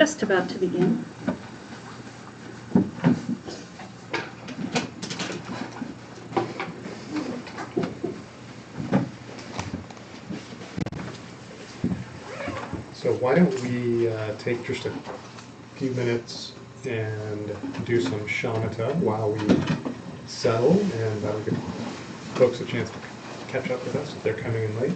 Just about to begin. So why don't we take just a few minutes and do some shamatha while we settle, and that'll give folks a chance to catch up with us if they're coming in late.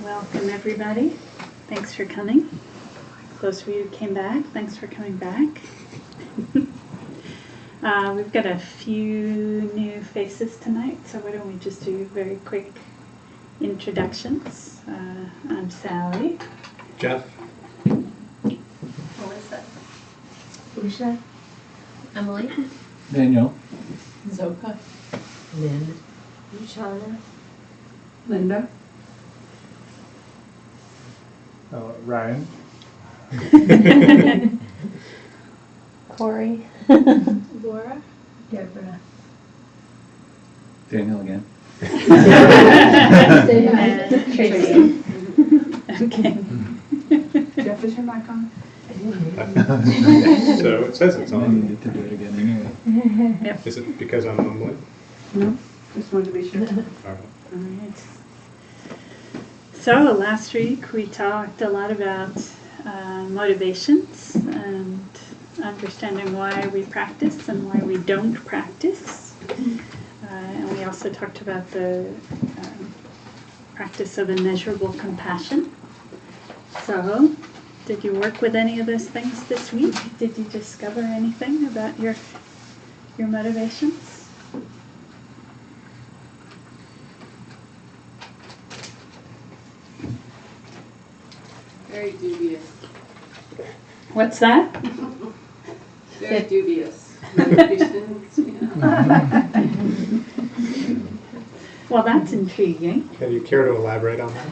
Welcome, everybody. Thanks for coming. Those of you who came back, thanks for coming back. We've got a few new faces tonight, so why don't we just do very quick introductions. I'm Sally. Jeff? Melissa. Usha. Emily. Daniel. Zoka. Lynn. Luciana. Linda. Ryan. Corey. Laura. Deborah. Daniel again. Tracy. Okay. Jeff, is your mic on? So it says it's I on. needed to do it again anyway. Is it because I'm mumbling? No. Just wanted to be sure. All right. All right. So last week we talked a lot about motivations and understanding why we practice and why we don't practice. And we also talked about the practice of immeasurable compassion. So, did you work with any of those things this week? Did you discover anything about your motivations? Very dubious. What's that? Very dubious. Motivations, you know. Well, that's intriguing. Can you care to elaborate on that?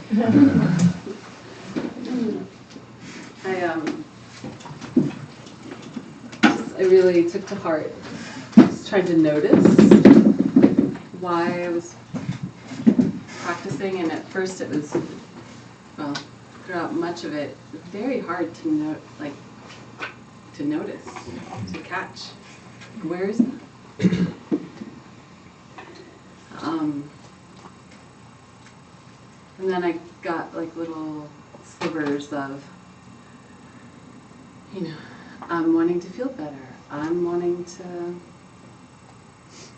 I really took to heart, just tried to notice why I was practicing, and at first it was, well, throughout much of it, very hard to notice, to catch. Where is that? And then I got like little slivers of, I'm wanting to feel better. I'm wanting to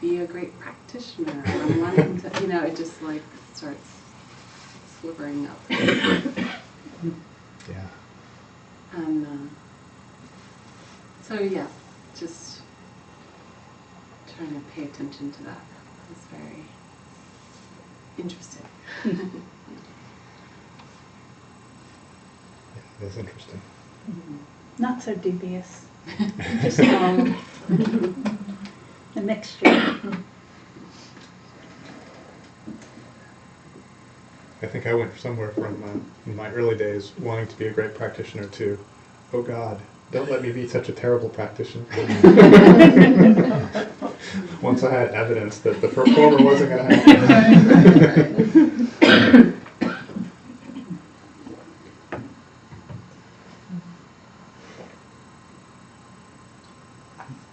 be a great practitioner. I'm wanting to, you know, it just like starts slivering up. Yeah. And so yeah, just trying to pay attention to that. It's very interesting. Yeah, it is interesting. Not so dubious. Just a mixture. I think I went somewhere from in my early days wanting to be a great practitioner to, oh God, don't let me be such a terrible practitioner. Once I had evidence that the former wasn't going to happen.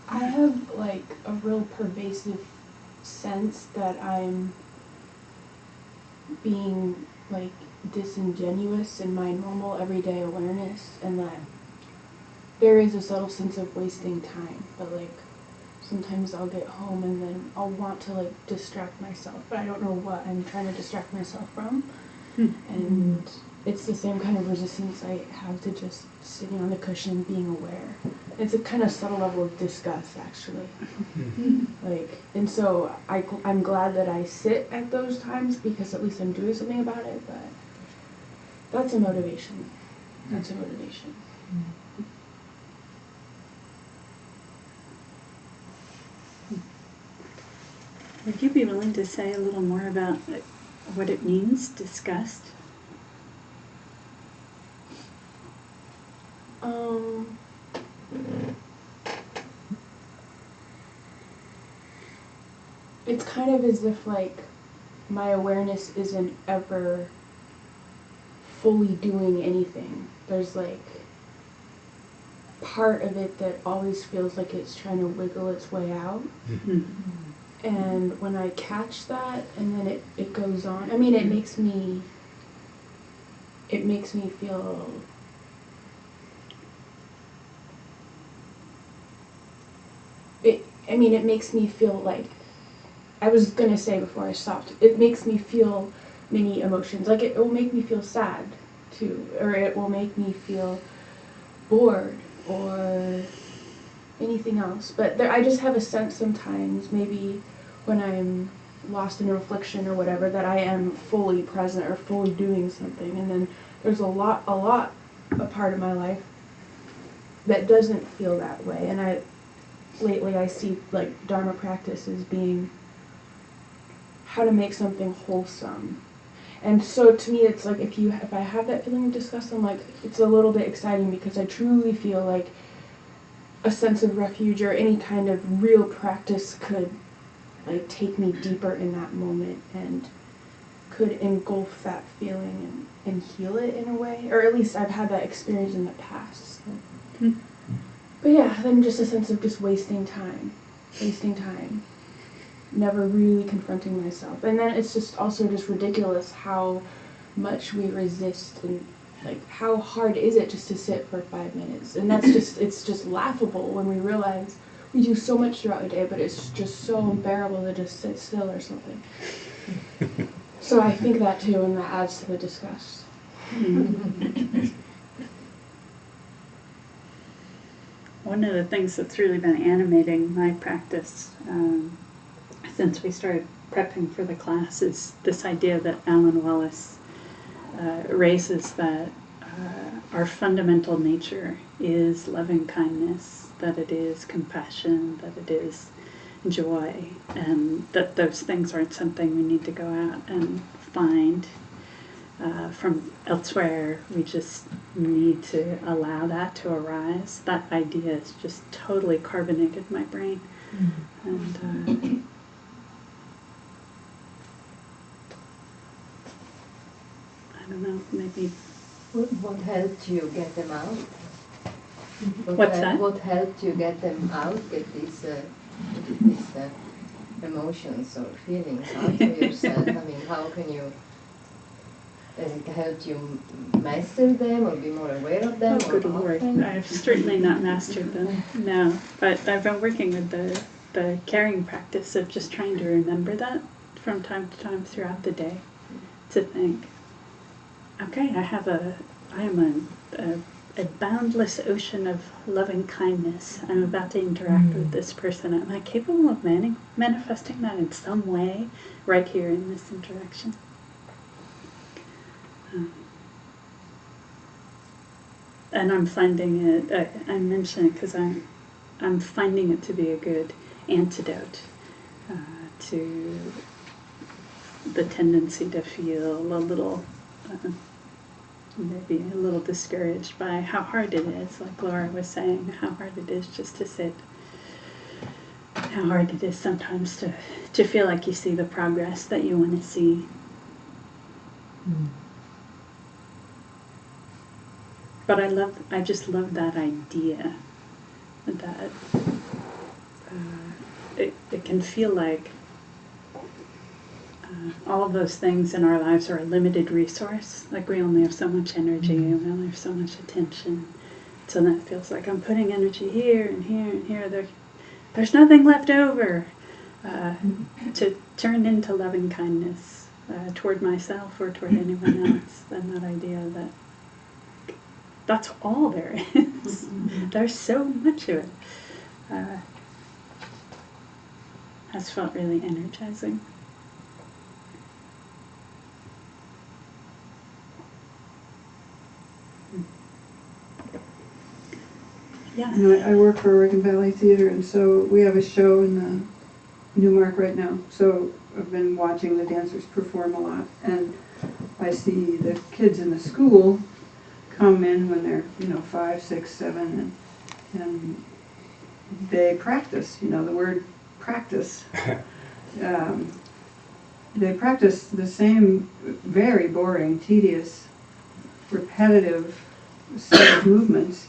I have like a real pervasive sense that I'm being like disingenuous in my normal everyday awareness, and that there is a subtle sense of wasting time, but like sometimes I'll get home and then I'll want to like distract myself, but I don't know what I'm trying to distract myself from. And it's the same kind of resistance I have to just sitting on the cushion being aware. It's a kind of subtle level of disgust, actually. Like, and so I'm glad that I sit at those times because at least I'm doing something about it, but that's a motivation. That's a motivation. Would you be willing to say a little more about what it means, disgust? It's kind of as if like my awareness isn't ever fully doing anything. There's like part of it that always feels like it's trying to wiggle its way out. And when I catch that and then it goes on, I mean it makes me feel it makes me feel like, I was gonna say before I stopped, it makes me feel many emotions. Like it will make me feel sad too, or it will make me feel bored or anything else. But I just have a sense sometimes, maybe when I'm lost in reflection or whatever, that I am fully present or fully doing something. And then there's a part of my life that doesn't feel that way. And lately I see like Dharma practice as being how to make something wholesome. And so to me it's like if I have that feeling of disgust, I'm like, it's a little bit exciting because I truly feel like a sense of refuge or any kind of real practice could like take me deeper in that moment and could engulf that feeling and heal it in a way. Or at least I've had that experience in the past. So. But yeah, then just a sense of just wasting time. Never really confronting myself. And then it's just also just ridiculous how much we resist and like how hard is it just to sit for 5 minutes. And that's it's just laughable when we realize we do so much throughout the day, but it's just so unbearable to just sit still or something. So I think that too, and that adds to the disgust. One of the things that's really been animating my practice since we started prepping for the class is this idea that Alan Wallace raises, that our fundamental nature is loving kindness, that it is compassion, that it is joy, and that those things aren't something we need to go out and find from elsewhere. We just need to allow that to arise. That idea is just totally carbonated my brain. And I don't know, maybe. What helped you get them out? What's that? What helped you get them out, get these emotions or feelings out of yourself? I mean, how can you, has it helped you master them or be more aware of them? Oh, good Lord. I've certainly not mastered them, no. But I've been working with the the carrying practice of just trying to remember that from time to time throughout the day, to think, okay, I am a boundless ocean of loving kindness. I'm about to interact with this person. Am I capable of manifesting that in some way right here in this interaction? And I'm finding it, I mention it because I'm finding it to be a good antidote to the tendency to feel a little, maybe a little discouraged by how hard it is, like Laura was saying, how hard it is just to sit, how hard it is sometimes to feel like you see the progress that you want to see. But I just love that idea that it can feel like all of those things in our lives are a limited resource. Like we only have so much energy and we only have so much attention. So that feels like I'm putting energy here and here and here. There's nothing left over to turn into loving kindness toward myself or toward anyone else. And that idea that that's all there is. There's so much of it. Has felt really energizing. Yeah. You know, I work for Oregon Valley Theater, and so we have a show in Newmark right now. So I've been watching the dancers perform a lot, and I see the kids in the school come in when they're 5, 6, 7, and they practice. The word practice. They practice the same very boring, tedious, repetitive set of movements.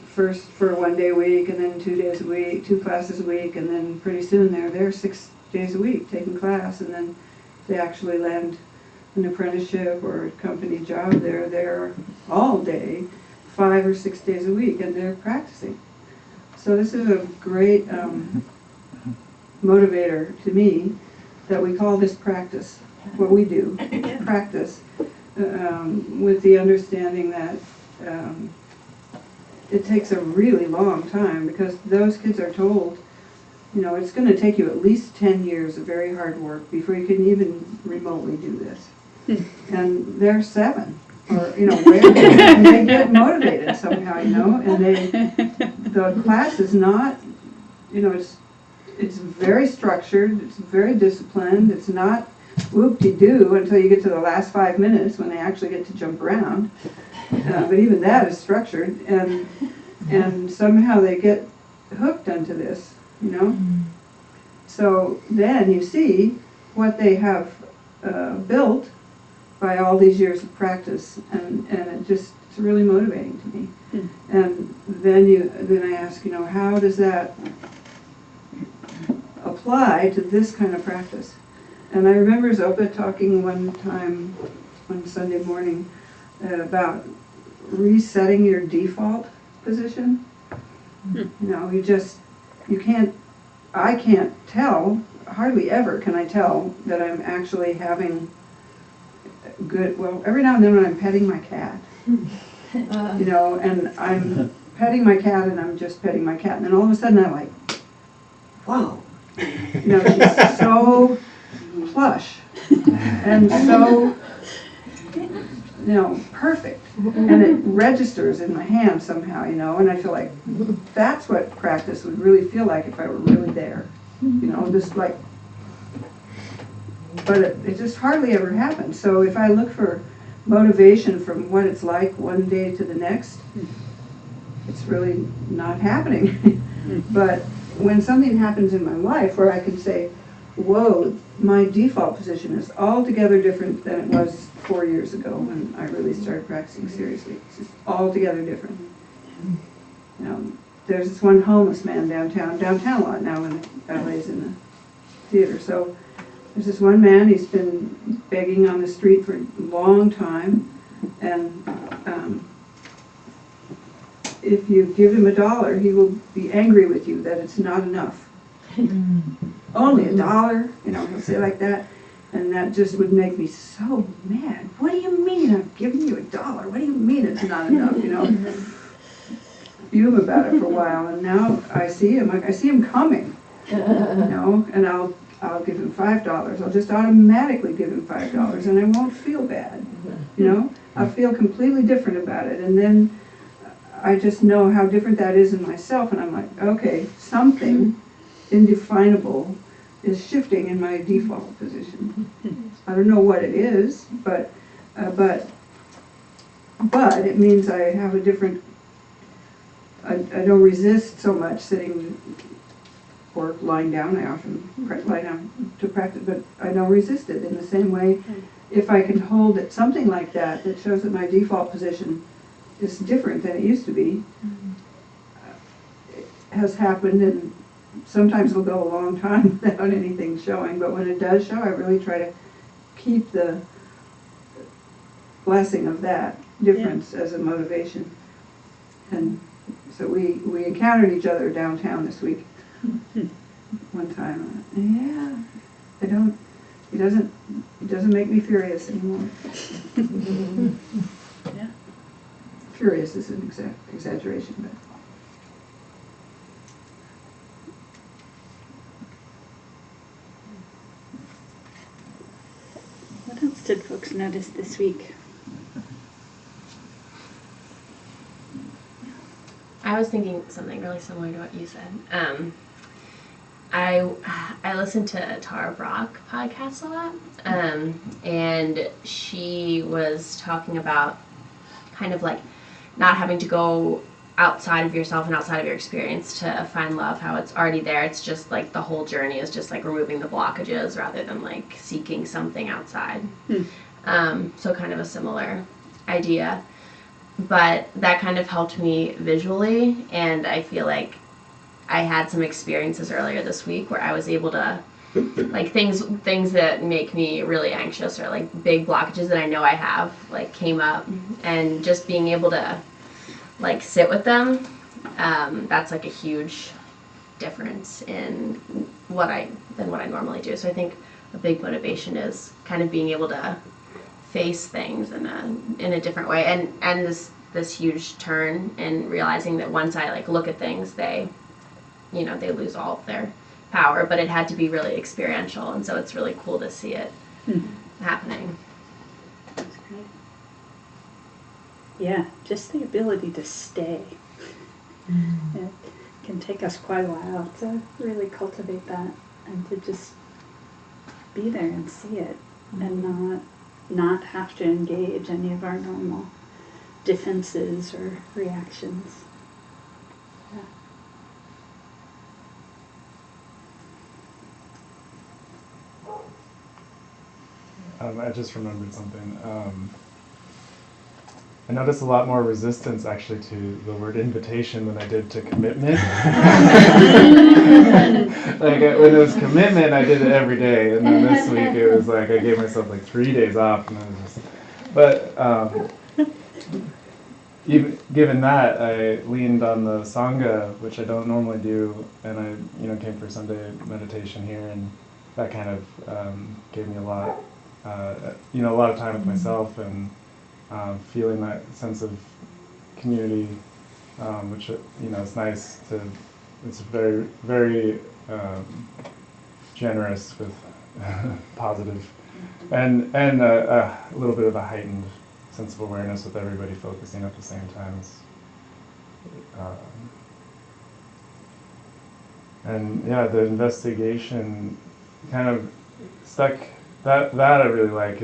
First for 1 day a week, and then 2 days a week, 2 classes a week, and then pretty soon they're there 6 days a week taking class, and then they actually land an apprenticeship or a company job. They're there all day, 5 or 6 days a week, and they're practicing. So this is a great motivator to me that we call this practice, what we do, practice, with the understanding that it takes a really long time, because those kids are told, it's going to take you at least 10 years of very hard work before you can even remotely do this. And they're 7, or, where, and they get motivated somehow, and the class is not, it's very structured, it's very disciplined, it's not whoop-de-doo until you get to the last 5 minutes when they actually get to jump around. But even that is structured, and somehow they get hooked onto this, So then you see what they have built by all these years of practice, and it's really motivating to me. And then I ask, how does that apply to this kind of practice? And I remember Zopa talking one time, one Sunday morning, about resetting your default position. I can't tell, hardly ever can I tell that I'm actually having good, well, every now and then when I'm petting my cat, and I'm petting my cat and I'm just petting my cat, and then all of a sudden I'm like, whoa, she's so plush and so perfect, and it registers in my hand somehow, and I feel like that's what practice would really feel like if I were really there, just like, but it just hardly ever happens. So if I look for motivation from what it's like one day to the next, it's really not happening. But when something happens in my life where I can say, whoa, my default position is altogether different than it was 4 years ago when I really started practicing seriously. It's just altogether different. There's this one homeless man downtown a lot now when the ballet's in the theater. So there's this one man, he's been begging on the street for a long time, and if you give him $1, he will be angry with you that it's not enough. Only $1, he'll say like that. And that just would make me so mad. What do you mean I'm giving you $1? What do you mean it's not enough, Fume about it for a while, and now I see him coming, and I'll give him $5. I'll just automatically give him $5, and I won't feel bad, I'll feel completely different about it, and then I just know how different that is in myself, and I'm like, okay, something indefinable is shifting in my default position. I don't know what it is, but it means I have a different. I don't resist so much sitting or lying down. I often lie down to practice, but I don't resist it in the same way. If I can hold it, something like that, that shows that my default position is different than it used to be, it has happened, and sometimes it'll go a long time without anything showing, but when it does show, I really try to keep the blessing of that difference as a motivation. And so we encountered each other downtown this week one time. He doesn't make me furious anymore. Yeah. Furious is an exaggeration, but. What else did folks notice this week? I was thinking something really similar to what you said. I listen to Tara Brach podcasts a lot, and she was talking about kind of like not having to go outside of yourself and outside of your experience to find love, how it's already there. It's just like the whole journey is just like removing the blockages rather than like seeking something outside. So kind of a similar idea. But that kind of helped me visually, and I feel like I had some experiences earlier this week where I was able to, like things that make me really anxious or like big blockages that I know I have, like came up, and just being able to like sit with them, that's like a huge difference in what I normally do. So I think a big motivation is kind of being able to face things in a different way, and this huge turn in realizing that once I like look at things, they lose all of their power, but it had to be really experiential, and so it's really cool to see it happening. That's great. Yeah, just the ability to stay. It can take us quite a while to really cultivate that, and to just be there and see it, and not have to engage any of our normal defenses or reactions. Yeah. I just remembered something. I noticed a lot more resistance actually to the word invitation than I did to commitment. When it was commitment, I did it every day, and then this week it was like I gave myself like 3 days off, and I was just. But even given that, I leaned on the Sangha, which I don't normally do, and I came for Sunday meditation here, and that kind of gave me a lot of time with myself, and feeling that sense of community, which it's nice to. It's very, very generous with positive, and a little bit of a heightened sense of awareness with everybody focusing at the same time. And yeah, the investigation kind of stuck. That I really like.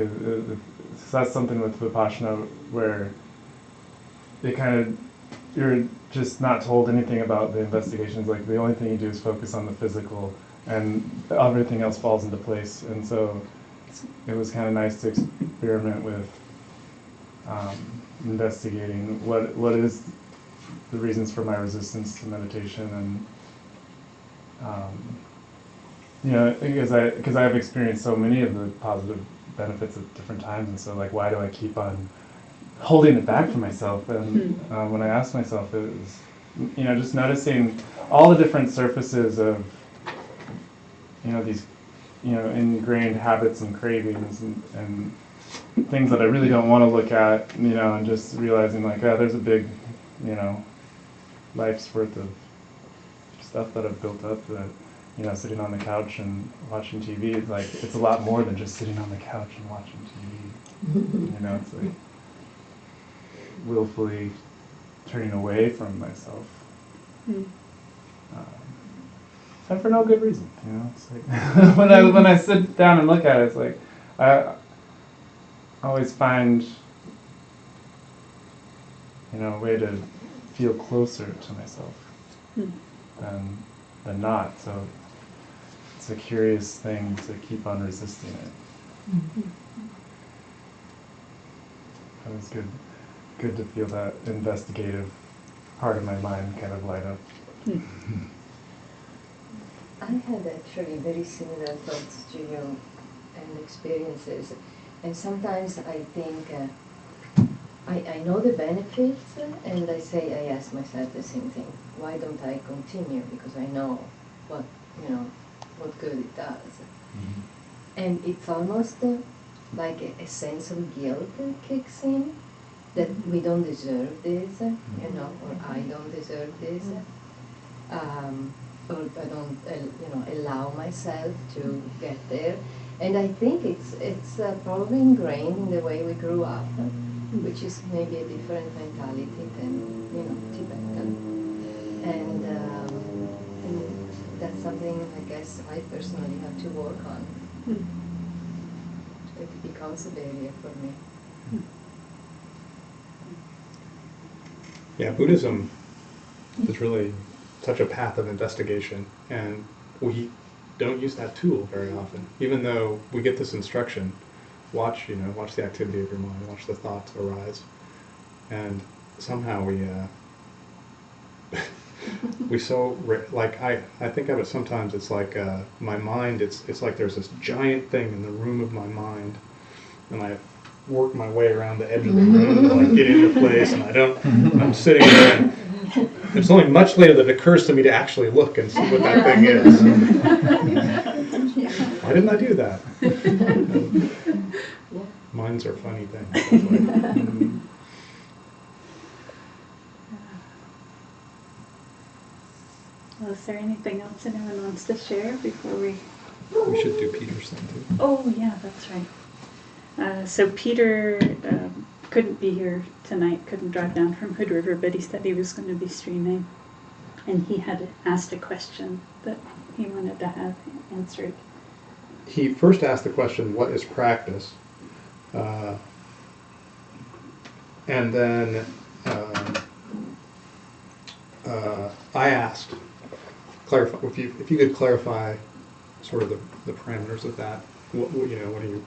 That's something with Vipassana where it kind of, you're just not told anything about the investigations. Like the only thing you do is focus on the physical, and everything else falls into place. And so it was kind of nice to experiment with investigating what is the reasons for my resistance to meditation, and because I have experienced so many of the positive benefits at different times, and so like why do I keep on holding it back from myself. And when I asked myself, it was, just noticing all the different surfaces of, these, ingrained habits and cravings and things that I really don't want to look at, and just realizing like, there's a big, life's worth of stuff that I've built up that, sitting on the couch and watching TV is like, it's a lot more than just sitting on the couch and watching TV. It's like willfully turning away from myself. And for no good reason, It's like when I sit down and look at it, it's like I always find a way to feel closer to myself than not. So it's a curious thing to keep on resisting it. It was good to feel that investigative part of my mind kind of light up. I had actually very similar thoughts to you and experiences, and sometimes I think I know the benefits, and I ask myself the same thing. Why don't I continue? Because I know what good it does. And it's almost like a sense of guilt kicks in, that we don't deserve this, or I don't deserve this, or I don't, allow myself to get there. And I think it's probably ingrained in the way we grew up, which is maybe a different mentality than, Tibetan. And that's something I guess I personally have to work on. It becomes a barrier for me. Yeah, Buddhism is really such a path of investigation, and we don't use that tool very often. Even though we get this instruction, watch the activity of your mind, watch the thoughts arise, and somehow I think of it sometimes. It's like my mind. It's like there's this giant thing in the room of my mind, and I work my way around the edge of the room to like get into place, and I'm sitting there. And it's only much later that it occurs to me to actually look and see what that thing is. Why didn't I do that? Minds are funny things. Well, is there anything else anyone wants to share before we... We should do Peter's thing too. Oh, yeah, that's right. So Peter couldn't be here tonight, couldn't drive down from Hood River, but he said he was going to be streaming. And he had asked a question that he wanted to have answered. He first asked the question, what is practice? And then I asked, clarify if you could clarify sort of the parameters of that. What do you?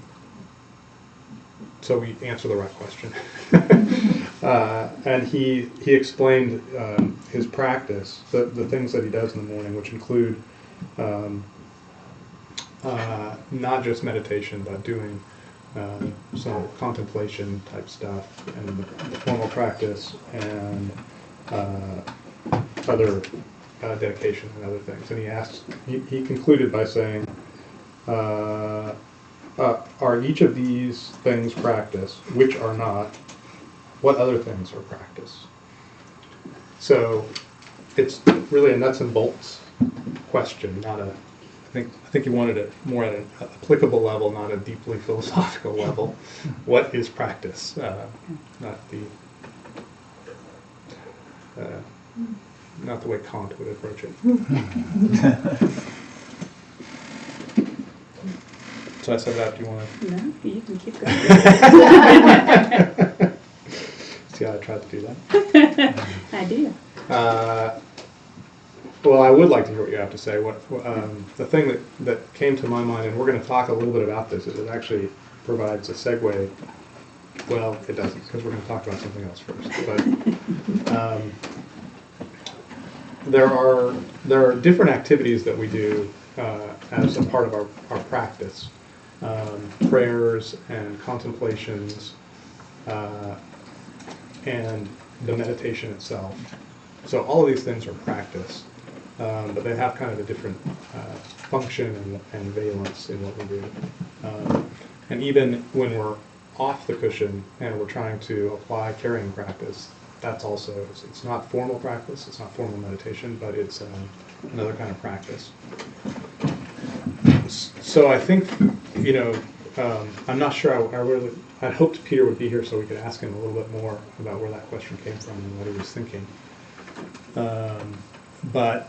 So we answer the right question. And he explained his practice, the things that he does in the morning, which include not just meditation, but doing some contemplation type stuff, and the formal practice, and other dedication and other things. And he concluded by saying, are each of these things practice? Which are not? What other things are practice? So it's really a nuts and bolts question, not a. I think you wanted it more at an applicable level, not a deeply philosophical level. What is practice? Not the way Kant would approach it. So I said that. Do you want to? No, you can keep going. See how I tried to do that? I do. Well, I would like to hear what you have to say. The thing that came to my mind, and we're going to talk a little bit about this, is it actually provides a segue. Well, it doesn't, because we're going to talk about something else first. But there are different activities that we do as a part of our practice. Prayers and contemplations, and the meditation itself. So all of these things are practice, but they have kind of a different function and valence in what we do. And even when we're off the cushion and we're trying to apply carrying practice, that's also, it's not formal practice, it's not formal meditation, but it's another kind of practice. So I think, I'm not sure, I'd hoped Peter would be here so we could ask him a little bit more about where that question came from and what he was thinking. But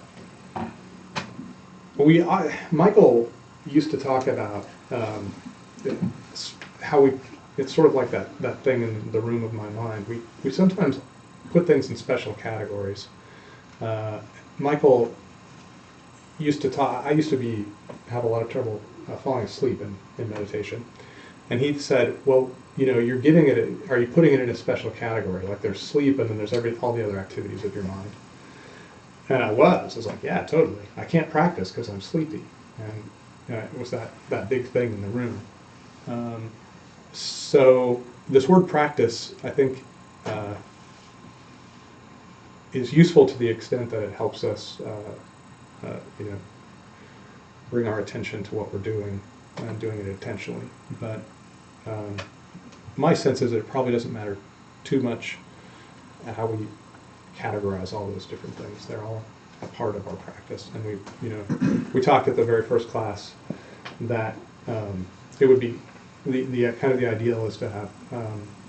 Michael used to talk about how it's sort of like that thing in the room of my mind. We sometimes put things in special categories. Michael used to talk, I used to have a lot of trouble falling asleep in meditation. And he said, well, you're giving it, are you putting it in a special category? Like there's sleep and then there's all the other activities of your mind. And I was like, yeah, totally. I can't practice because I'm sleepy. And it was that big thing in the room. So this word practice, I think, is useful to the extent that it helps us, bring our attention to what we're doing and doing it intentionally. But my sense is that it probably doesn't matter too much how we categorize all those different things. They're all a part of our practice. And we talked at the very first class that it would be the kind of the ideal is to have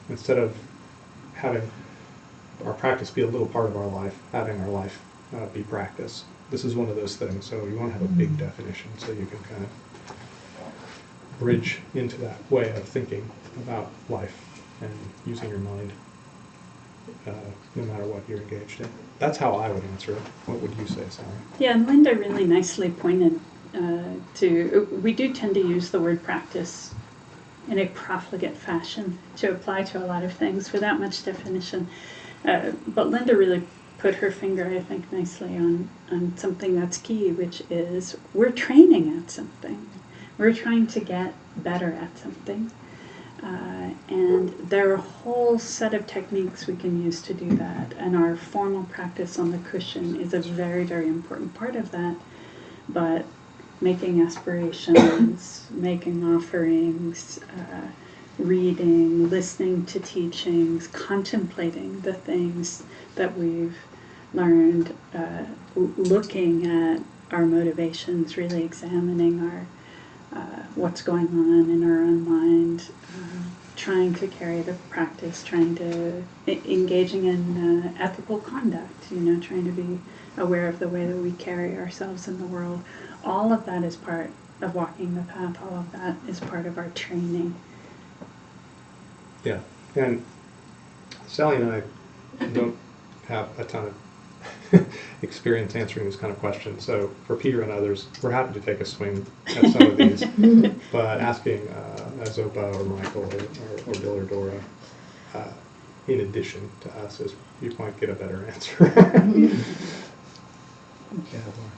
instead of having our practice be a little part of our life, having our life be practice. This is one of those things. So you want to have a big definition so you can kind of bridge into that way of thinking about life and using your mind no matter what you're engaged in. That's how I would answer it. What would you say, Sally? Yeah, and Linda really nicely pointed we do tend to use the word practice in a profligate fashion to apply to a lot of things without much definition. But Linda really put her finger, I think, nicely on something that's key, which is we're training at something. We're trying to get better at something. And there are a whole set of techniques we can use to do that. And our formal practice on the cushion is a very, very important part of that. But making aspirations, making offerings, reading, listening to teachings, contemplating the things that we've learned, looking at our motivations, really examining our what's going on in our own mind, trying to carry the practice, engaging in ethical conduct, trying to be aware of the way that we carry ourselves in the world. All of that is part of walking the path. All of that is part of our training. Yeah, and Sally and I don't have a ton of experience answering this kind of question. So for Peter and others, we're happy to take a swing at some of these. But asking Zopa or Michael or Bill or Dora, in addition to us, is you might get a better answer.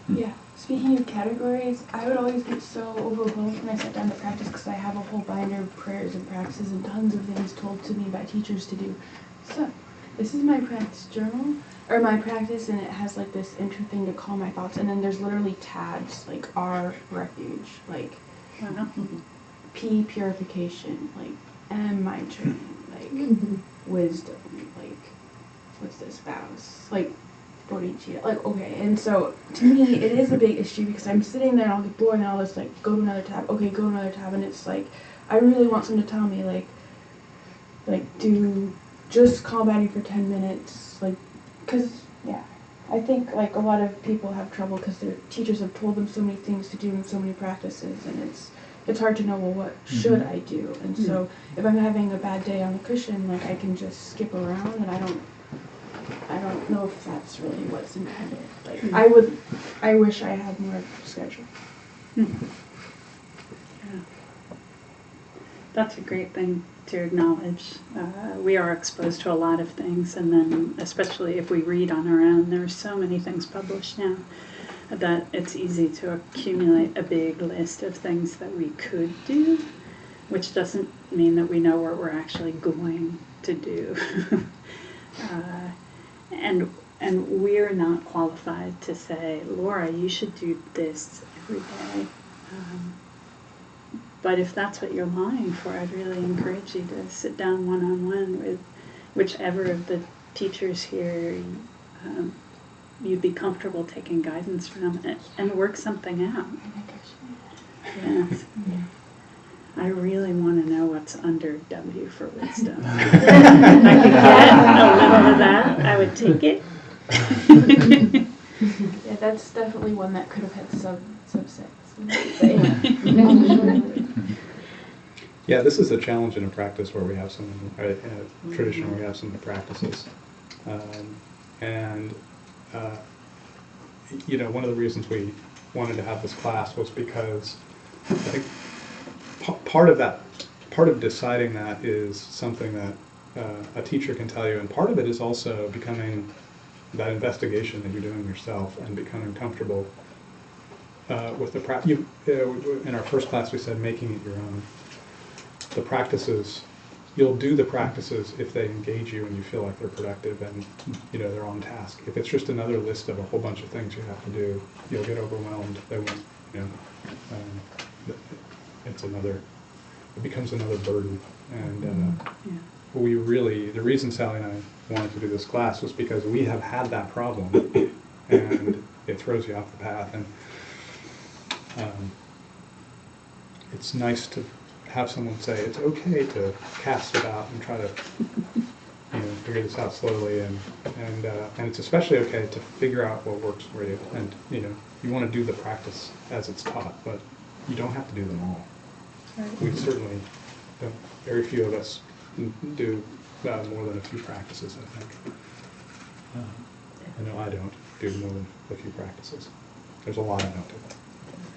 Yeah. Speaking of categories, I would always get so overwhelmed when I sat down to practice because I have a whole binder of prayers and practices and tons of things told to me by teachers to do. So, this is my practice journal, or my practice, and it has like this intro thing to calm my thoughts, and then there's literally tabs, like R, refuge, like P, purification, like M, mind training, like wisdom, like what's this, vows, like bodhicitta, like okay. And so to me it is a big issue because I'm sitting there and I'll get bored and I'll just like go to another tab, okay, go to another tab, and it's like I really want someone to tell me like do just calm for 10 minutes, like, because yeah, I think like a lot of people have trouble because their teachers have told them so many things to do and so many practices, and it's hard to know, well, what should I do? And so if I'm having a bad day on the cushion, like I can just skip around, and I don't know if that's really what's intended. Like I wish I had more schedule. Yeah. That's a great thing to acknowledge. We are exposed to a lot of things, and then especially if we read on our own, there are so many things published now that it's easy to accumulate a big list of things that we could do, which doesn't mean that we know what we're actually going to do. And we're not qualified to say, Laura, you should do this every day. But if that's what you're longing for, I'd really encourage you to sit down one-on-one with whichever of the teachers here you'd be comfortable taking guidance from and work something out. Yes. I really want to know what's under W for wisdom. If I could get a little of that, I would take it. Yeah, that's definitely one that could have had subsets. But anyway. Yeah, this is a challenge in a practice where we have some, in a tradition where we have some practices. One of the reasons we wanted to have this class was because I think part of deciding that is something that a teacher can tell you, and part of it is also becoming that investigation that you're doing yourself and becoming comfortable with the practice. In our first class we said making it your own. The practices, you'll do the practices if they engage you and you feel like they're productive and they're on task. If it's just another list of a whole bunch of things you have to do, you'll get overwhelmed. They won't, it becomes another burden. And the reason Sally and I wanted to do this class was because we have had that problem, and it throws you off the path. And it's nice to have someone say it's okay to cast about and try to figure this out slowly, and it's especially okay to figure out what works for you. And you want to do the practice as it's taught, but you don't have to do them all. Right. We certainly don't. Very few of us do more than a few practices, I think. I know I don't do more than a few practices. There's a lot I don't do.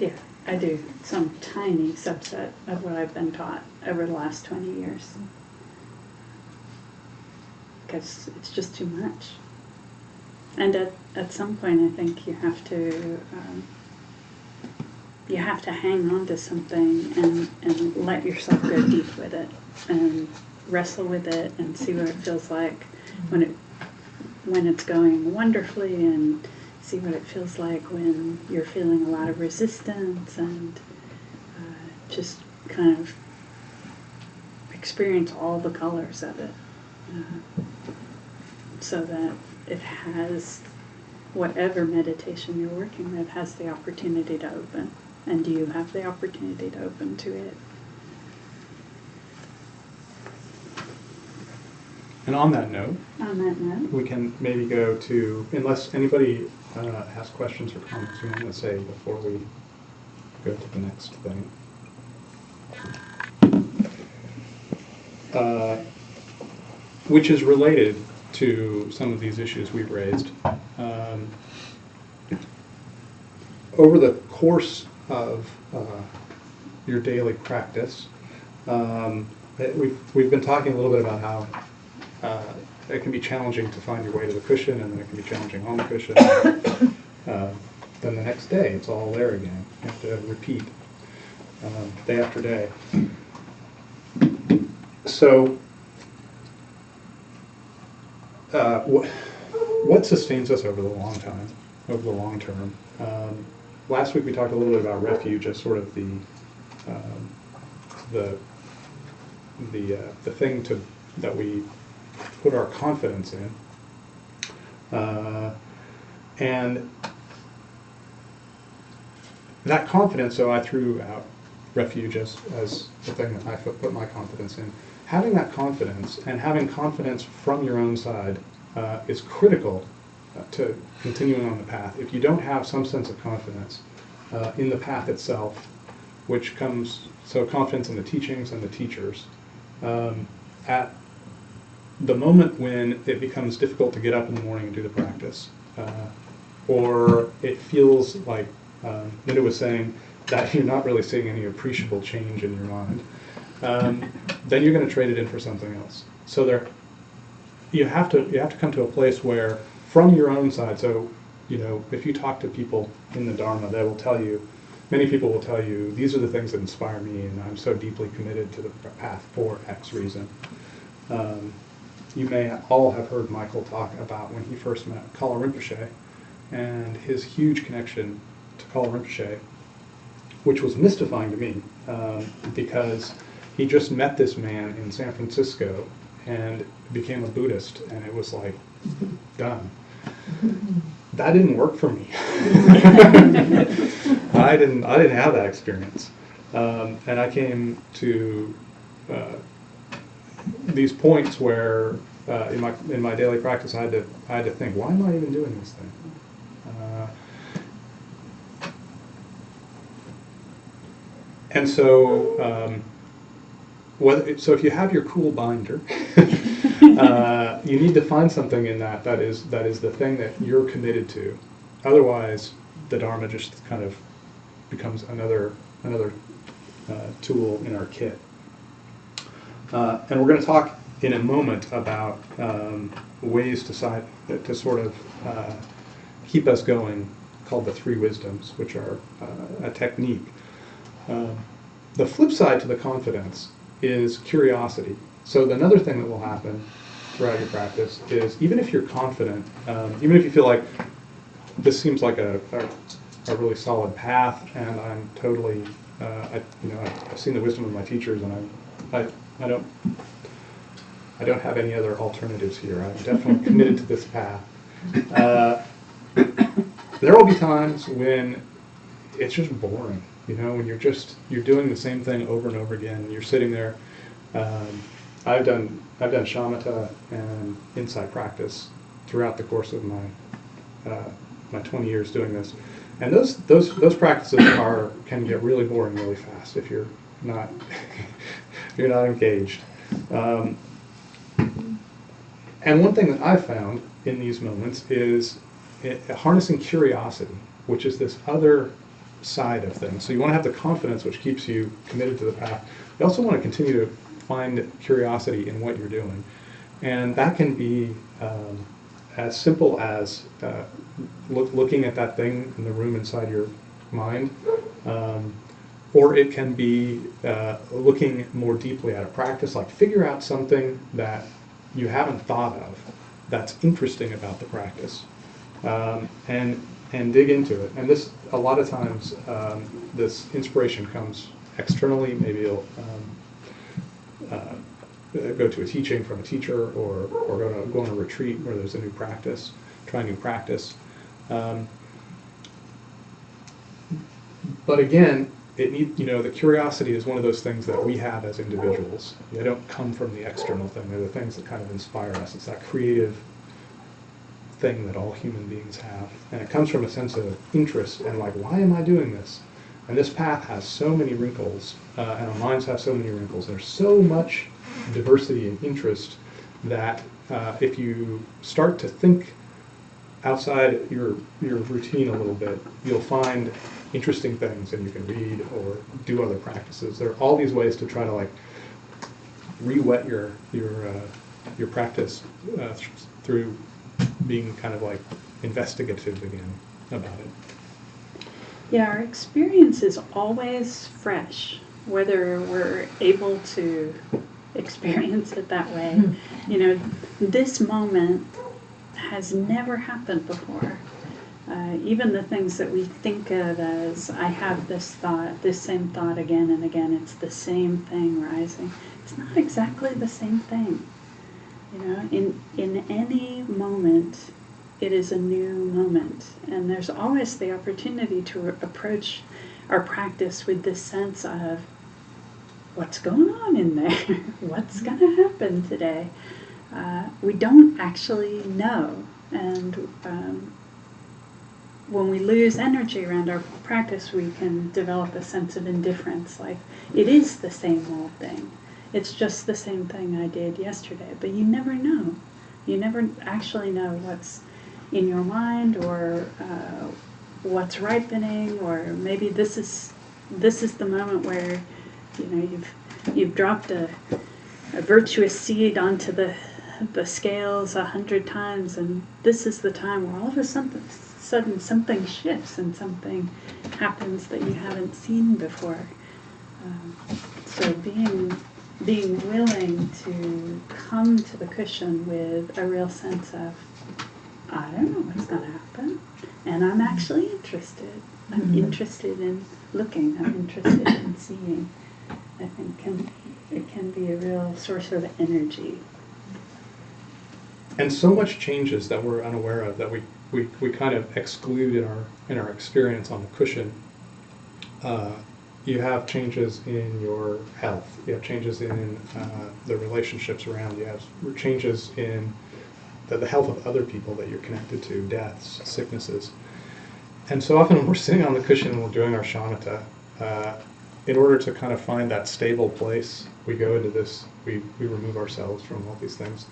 Yeah, I do some tiny subset of what I've been taught over the last 20 years. Because it's just too much. And at some point I think you have to hang on to something and let yourself go deep with it and wrestle with it and see what it feels like when it's going wonderfully, and see what it feels like when you're feeling a lot of resistance, and just kind of experience all the colors of it, so that it has, whatever meditation you're working with has the opportunity to open. And do you have the opportunity to open to it? And on that note, we can maybe go to, unless anybody has questions or comments you want to say before we go to the next thing. Which is related to some of these issues we've raised. Over the course of your daily practice, we've been talking a little bit about how it can be challenging to find your way to the cushion, and then it can be challenging on the cushion. Then the next day, it's all there again. You have to repeat day after day. So, what sustains us over the long term? Last week we talked a little bit about refuge as sort of the thing that we put our confidence in, and that confidence. So I threw out refuge as the thing that I put my confidence in. Having that confidence and having confidence from your own side is critical to continuing on the path. If you don't have some sense of confidence in the path itself, which comes, so confidence in the teachings and the teachers, at the moment when it becomes difficult to get up in the morning and do the practice, or it feels like Linda was saying that you're not really seeing any appreciable change in your mind, then you're going to trade it in for something else. So you have to come to a place where, from your own side, so if you talk to people in the Dharma, they will tell you, many people will tell you, these are the things that inspire me, and I'm so deeply committed to the path for X reason. you may all have heard Michael talk about when he first met Kala Rinpoche and his huge connection to Kala Rinpoche, which was mystifying to me because he just met this man in San Francisco and became a Buddhist, and it was like, done. That didn't work for me. I didn't have that experience, and I came to these points where in my daily practice I had to think, why am I even doing this thing? And so, so if you have your cool binder, you need to find something in that is the thing that you're committed to. Otherwise, the Dharma just kind of becomes another tool in our kit. And we're going to talk in a moment about ways to sort of keep us going, called the three wisdoms, which are a technique. The flip side to the confidence is curiosity. So another thing that will happen throughout your practice is, even if you're confident, even if you feel like this seems like a really solid path, and I'm totally, I've seen the wisdom of my teachers, and I don't have any other alternatives here. I'm definitely committed to this path. There will be times when it's just boring, when you're doing the same thing over and over again. You're sitting there. I've done shamatha and insight practice throughout the course of my 20 years doing this, and those practices can get really boring really fast if you're not if you're not engaged. And one thing that I've found in these moments is harnessing curiosity, which is this other side of things. So you want to have the confidence, which keeps you committed to the path. You also want to continue to find curiosity in what you're doing. And that can be as simple as looking at that thing in the room inside your mind, or it can be looking more deeply at a practice, like figure out something that you haven't thought of that's interesting about the practice, and dig into it. And this, a lot of times, this inspiration comes externally. Maybe you'll go to a teaching from a teacher, or go on a retreat where there's a new practice, try a new practice. But again, the curiosity is one of those things that we have as individuals. They don't come from the external thing. They're the things that kind of inspire us. It's that creative thing that all human beings have. And it comes from a sense of interest and like, why am I doing this? And this path has so many wrinkles, and our minds have so many wrinkles. There's so much diversity and interest that if you start to think outside your routine a little bit, you'll find interesting things, and you can read or do other practices. There are all these ways to try to like re-wet your practice through being kind of like investigative again about it. Yeah, our experience is always fresh, whether we're able to experience it that way. This moment has never happened before. Even the things that we think of as, I have this thought, this same thought again and again, it's the same thing rising. It's not exactly the same thing. In any moment, it is a new moment. And there's always the opportunity to approach our practice with this sense of, what's going on in there? What's going to happen today? We don't actually know. And when we lose energy around our practice, we can develop a sense of indifference, like it is the same old thing. It's just the same thing I did yesterday. But you never know. You never actually know what's in your mind, or what's ripening, or maybe this is the moment where you've dropped a virtuous seed onto the scales 100 times, and this is the time where all of a sudden something shifts and something happens that you haven't seen before. So being being willing to come to the cushion with a real sense of, I don't know what's going to happen, and I'm actually interested. I'm interested in looking. I'm interested in seeing. I think it can be a real source of energy. And so much changes that we're unaware of, that we kind of exclude in our experience on the cushion. You have changes in your health. You have changes in the relationships around you. You have changes in the health of other people that you're connected to, deaths, sicknesses. And so often when we're sitting on the cushion and we're doing our shamatha, in order to kind of find that stable place, we go into this, we remove ourselves from all these things,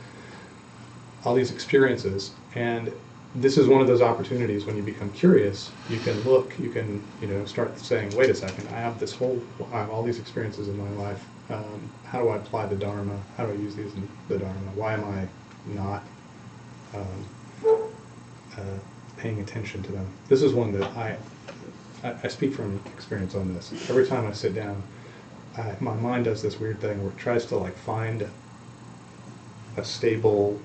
all these experiences. And this is one of those opportunities when you become curious, you can look, you can start saying, wait a second, I have all these experiences in my life. How do I apply the Dharma? How do I use these in the Dharma? Why am I not paying attention to them? This is one that I speak from experience on this. Every time I sit down, my mind does this weird thing where it tries to like find a stable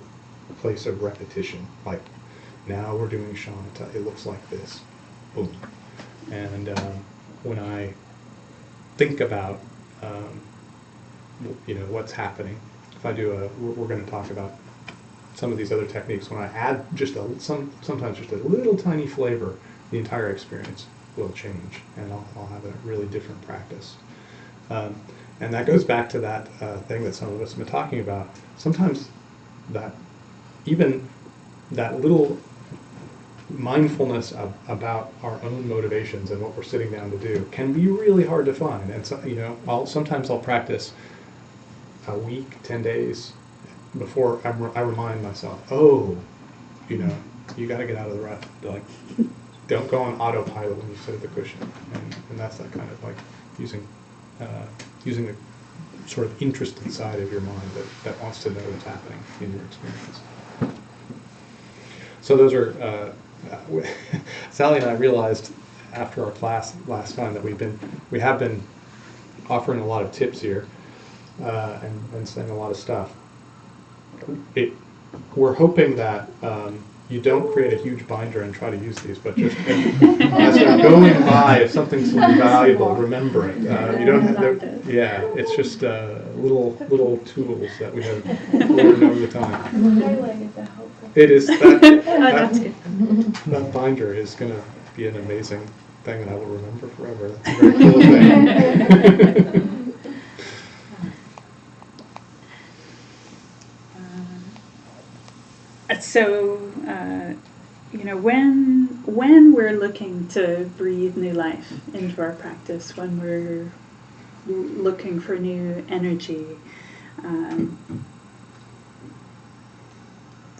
place of repetition. Like, now we're doing shamatha, it looks like this. Boom. And when I think about what's happening, if I do we're going to talk about some of these other techniques. When I add sometimes just a little tiny flavor, the entire experience will change, and I'll have a really different practice. And that goes back to that thing that some of us have been talking about. Sometimes even that little mindfulness about our own motivations and what we're sitting down to do can be really hard to find. And so, sometimes I'll practice a week, 10 days before I remind myself, you got to get out of the rut. Like, don't go on autopilot when you sit at the cushion. And that's that kind of like using the sort of interested side of your mind that wants to know what's happening in your experience. So those are, Sally and I realized after our class last time that we have been offering a lot of tips here and saying a lot of stuff. We're hoping that you don't create a huge binder and try to use these, but just as they're going by, if something's valuable, remember it. You don't have it's just little tools that we have learned over the time. Highlighted the helpful. It is that binder is going to be an amazing thing that I will remember forever. That's a very cool thing. So, when we're looking to breathe new life into our practice, when we're looking for new energy,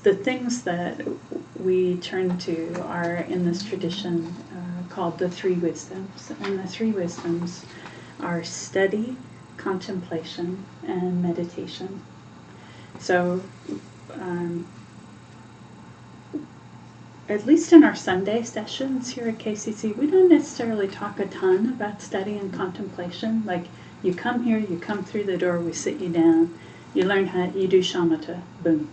the things that we turn to are in this tradition called the three wisdoms. And the three wisdoms are study, contemplation, and meditation. So, at least in our Sunday sessions here at KCC, we don't necessarily talk a ton about study and contemplation. Like, you come here, you come through the door, we sit you down, you learn you do shamatha, boom.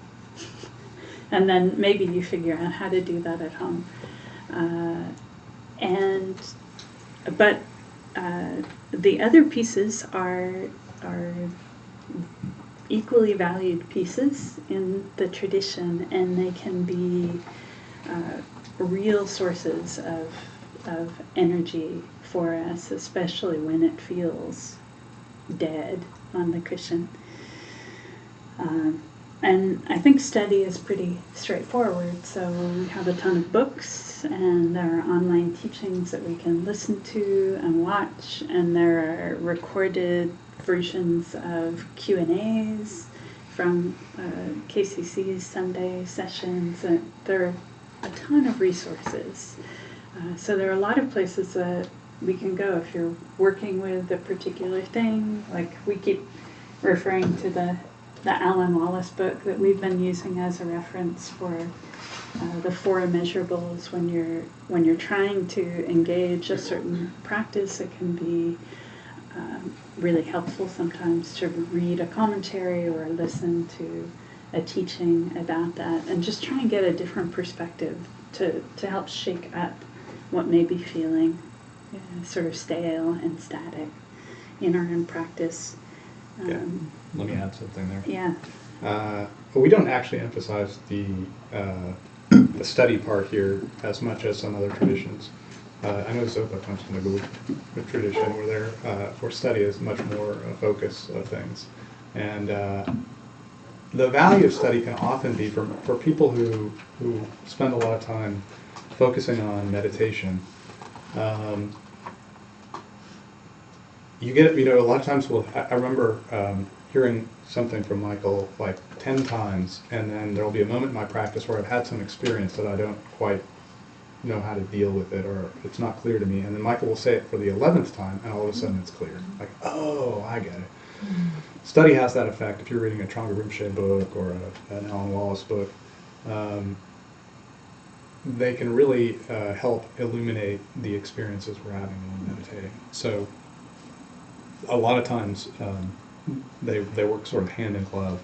And then maybe you figure out how to do that at home. But the other pieces are equally valued pieces in the tradition, and they can be real sources of energy for us, especially when it feels dead on the cushion. And I think study is pretty straightforward. So we have a ton of books, and there are online teachings that we can listen to and watch, and there are recorded versions of Q&As from KCC's Sunday sessions. There are a ton of resources. So there are a lot of places that we can go if you're working with a particular thing. Like, we keep referring to the Alan Wallace book that we've been using as a reference for the four immeasurables. When you're trying to engage a certain practice, it can be really helpful sometimes to read a commentary or listen to a teaching about that and just try and get a different perspective to help shake up what may be feeling sort of stale and static in our own practice. Yeah. Let me add something there. Yeah. We don't actually emphasize the study part here as much as some other traditions. I know Zopa comes from the tradition where study is much more a focus of things. And the value of study can often be for people who spend a lot of time focusing on meditation. You get, a lot of times I remember hearing something from Michael like 10 times, and then there'll be a moment in my practice where I've had some experience that I don't quite know how to deal with it, or it's not clear to me, and then Michael will say it for the 11th time, and all of a sudden it's clear. Like, oh, I get it. Study has that effect. If you're reading a Trungpa Rinpoche book or an Alan Wallace book, they can really help illuminate the experiences we're having when meditating. So a lot of times they work sort of hand in glove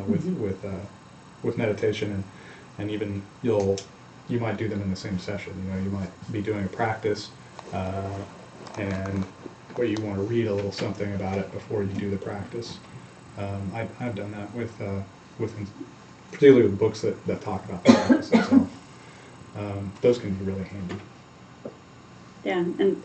with meditation, and even you might do them in the same session. You might be doing a practice, and where you want to read a little something about it before you do the practice. I've done that with particularly with books that talk about the practice itself. Those can be really handy. Yeah, and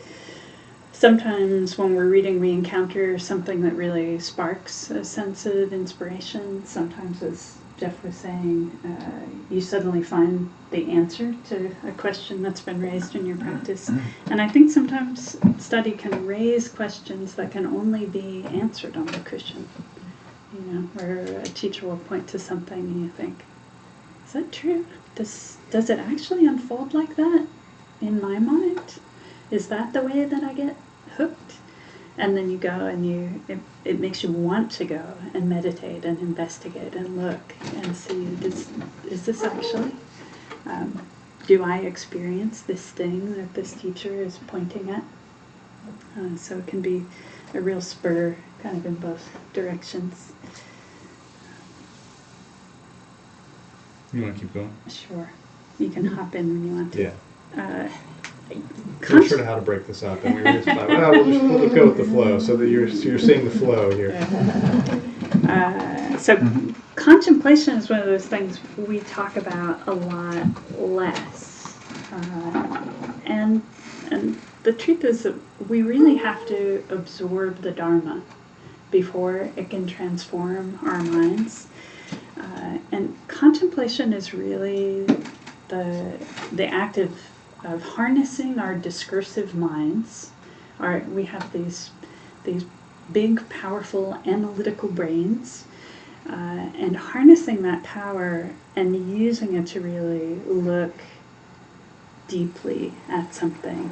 sometimes when we're reading, we encounter something that really sparks a sense of inspiration. Sometimes, as Jeff was saying, you suddenly find the answer to a question that's been raised in your practice. And I think sometimes study can raise questions that can only be answered on the cushion. Where a teacher will point to something and you think, is that true? Does it actually unfold like that in my mind? Is that the way that I get hooked? And then you go and it makes you want to go and meditate and investigate and look and see, is this actually, do I experience this thing that this teacher is pointing at? So it can be a real spur kind of in both directions. You want to keep going? Sure. You can hop in when you want to. Yeah. We're sure how to break this up, and we were just like, we'll just go with the flow, so that you're seeing the flow here. So contemplation is one of those things we talk about a lot less, and the truth is that we really have to absorb the Dharma before it can transform our minds. And contemplation is really the act of harnessing our discursive minds. We have these big, powerful, analytical brains, and harnessing that power and using it to really look deeply at something.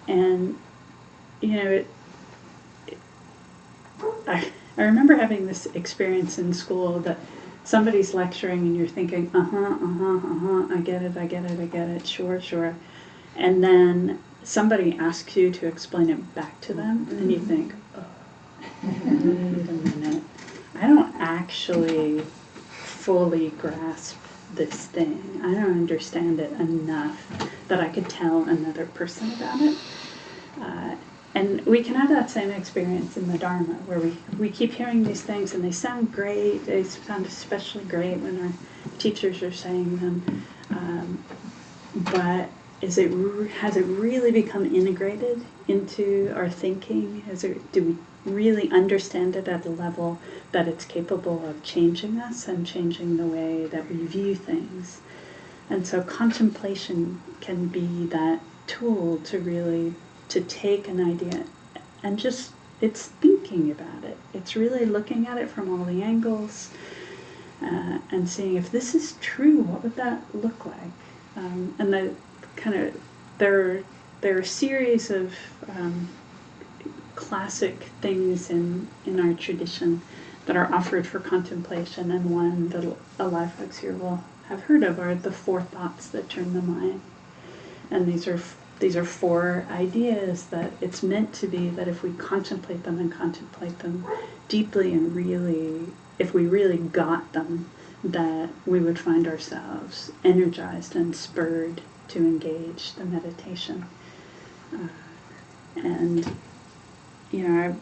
And I remember having this experience in school that somebody's lecturing and you're thinking, I get it, sure. And then somebody asks you to explain it back to them, and you think, wait a minute, I don't actually fully grasp this thing. I don't understand it enough that I could tell another person about it. And we can have that same experience in the Dharma, where we keep hearing these things and they sound great. They sound especially great when our teachers are saying them. But has it really become integrated into our thinking? Do we really understand it at the level that it's capable of changing us and changing the way that we view things? And so contemplation can be that tool to take an idea and just, it's thinking about it. It's really looking at it from all the angles and seeing if this is true, what would that look like? And there are a series of classic things in our tradition that are offered for contemplation, and one that a lot of folks here will have heard of are the 4 thoughts that turn the mind. And these are these are 4 ideas that it's meant to be, that if we contemplate them and contemplate them deeply and really, if we really got them, that we would find ourselves energized and spurred to engage the meditation. And, you know,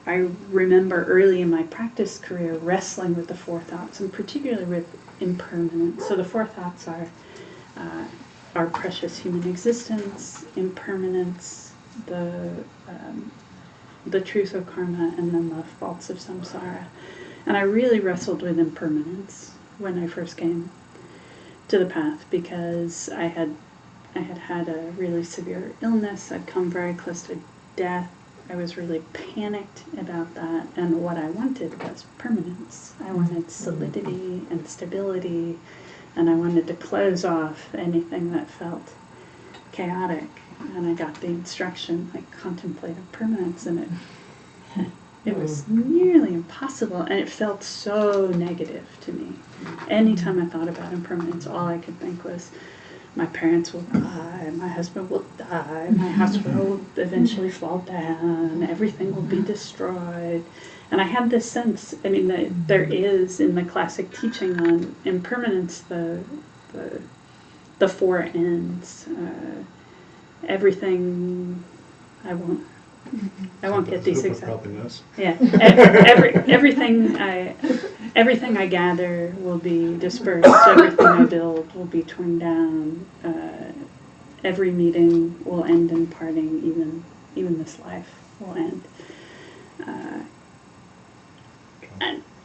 I remember early in my practice career wrestling with the 4 thoughts, and particularly with impermanence. So the 4 thoughts are our precious human existence, impermanence, the truth of karma, and then the faults of samsara. And I really wrestled with impermanence when I first came to the path, because I had had a really severe illness. I'd come very close to death. I was really panicked about that, and what I wanted was permanence. I wanted solidity and stability, and I wanted to close off anything that felt chaotic. And I got the instruction, like, contemplate impermanence, and it was nearly impossible, and it felt so negative to me. Anytime I thought about impermanence, all I could think was, my parents will die, my husband will die, my house will eventually fall down, everything will be destroyed. And I had this sense, I mean, that there is in the classic teaching on impermanence the 4 ends. Everything, I won't get these exact. Probably knows. Yeah, everything I gather will be dispersed. Everything I build will be torn down. Every meeting will end in parting. Even this life will end.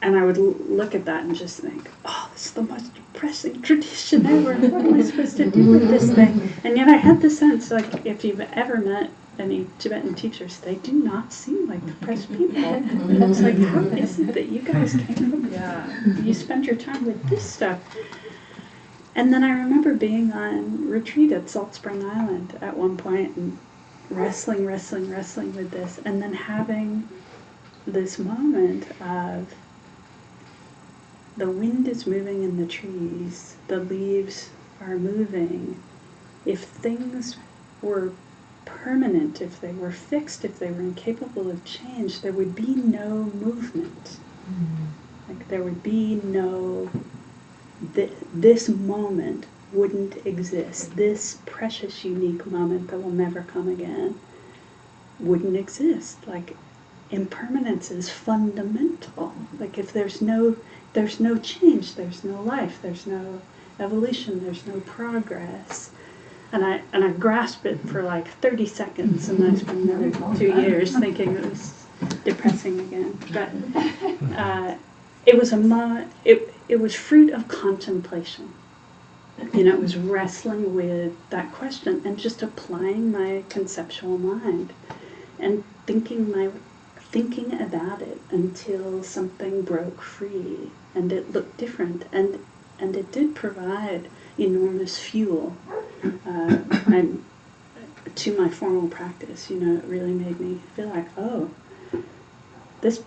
And I would look at that and just think, oh, this is the most depressing tradition ever. What am I supposed to do with this thing? And yet I had the sense, like, if you've ever met any Tibetan teachers, they do not seem like depressed people. It's like, how is it that you guys came from? You spend your time with this stuff. And then I remember being on retreat at Salt Spring Island at one point and wrestling with this, and then having this moment of the wind is moving in the trees, the leaves are moving. If things were permanent, if they were fixed, if they were incapable of change, there would be no movement. Like, there would be no, this moment wouldn't exist. This precious, unique moment that will never come again wouldn't exist. Like, impermanence is fundamental. Like, if there's no change, there's no life, there's no evolution, there's no progress. And I grasped it for like 30 seconds, and then I spent another 2 years thinking it was depressing again. But it was it was fruit of contemplation. You know, it was wrestling with that question and just applying my conceptual mind and thinking about it until something broke free and it looked different, and it did provide enormous fuel and to my formal practice. You know, it really made me feel like, oh, this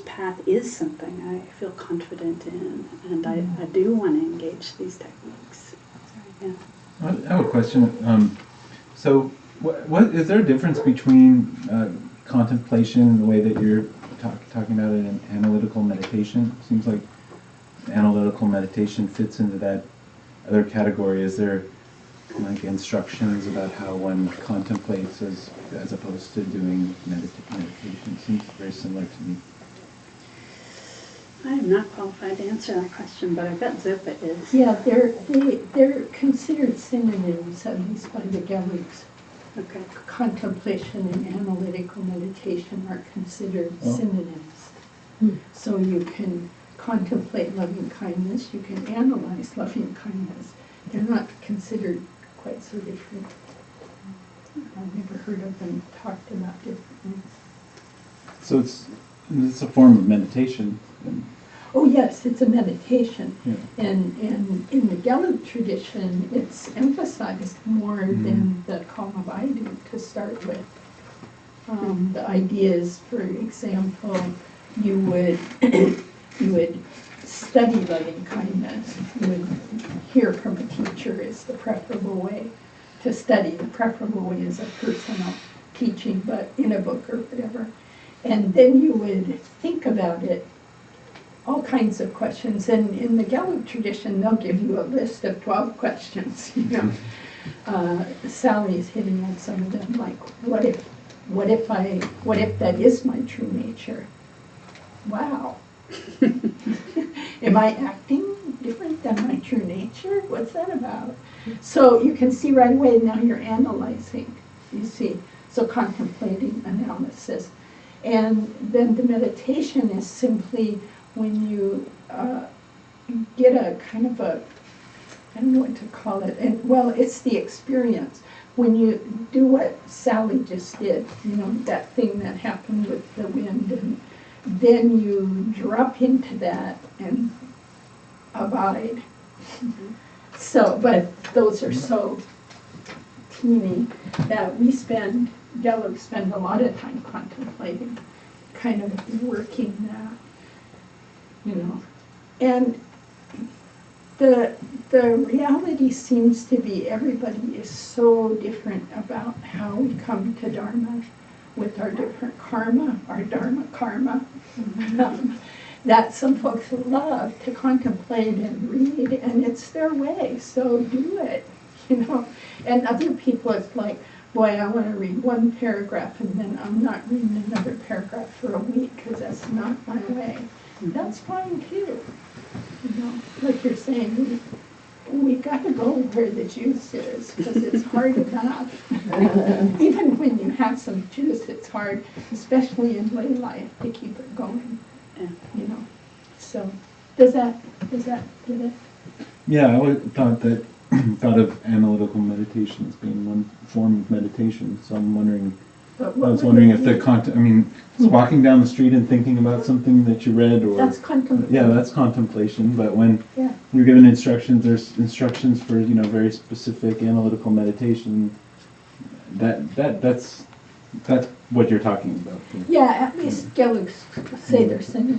path is something I feel confident in, and I do want to engage these techniques. Yeah. I have a question. So, what is there a difference between contemplation, the way that you're talking about it, and analytical meditation? It seems like analytical meditation fits into that other category. Is there like instructions about how one contemplates as opposed to doing meditation? Seems very similar to me. I am not qualified to answer that question, but I bet Zopa is. Yeah, they're considered synonyms, at least by the Gelligs. Okay. Contemplation and analytical meditation are considered synonyms. So you can contemplate loving kindness, you can analyze loving kindness. They're not considered quite so different. I've never heard of them talked about differently. So it's a form of meditation. Oh yes, it's a meditation. Yeah. And in the Gelug tradition, it's emphasized more than the Kamavaidu to start with. The ideas, for example, you would study loving kindness. You would hear from a teacher is the preferable way to study. The preferable way is a personal teaching, but in a book or whatever. And then you would think about it, all kinds of questions. And in the Gallup tradition, they'll give you a list of 12 questions, you know. Sally's hitting on some of them, like, what if that is my true nature? Wow. Am I acting different than my true nature? What's that about? So you can see right away now you're analyzing, you see. So contemplating, analysis. And then the meditation is simply when you get a kind of a, I don't know what to call it, and well, it's the experience. When you do what Sally just did, you know, that thing that happened with the wind, and then you drop into that and abide. So, but those are so teeny that Gallup spend a lot of time contemplating, kind of working that, you know. And the reality seems to be everybody is so different about how we come to Dharma with our different karma, our Dharma karma. That some folks love to contemplate and read, and it's their way, so do it, you know. And other people, it's like, boy, I want to read one paragraph and then I'm not reading another paragraph for a week because that's not my way. That's fine too. You know, like you're saying, we got to go where the juice is because it's hard enough. Even when you have some juice, it's hard, especially in lay life, to keep it going. You know, so does that get it? Yeah, I would thought of analytical meditation as being one form of meditation. So I'm wondering. I was wondering if the content. I mean, walking down the street and thinking about something that you read, or that's contemplation. Yeah, that's contemplation. But when you're given instructions, there's instructions for very specific analytical meditation. That's what you're talking about. Yeah, at least Gallup say there's some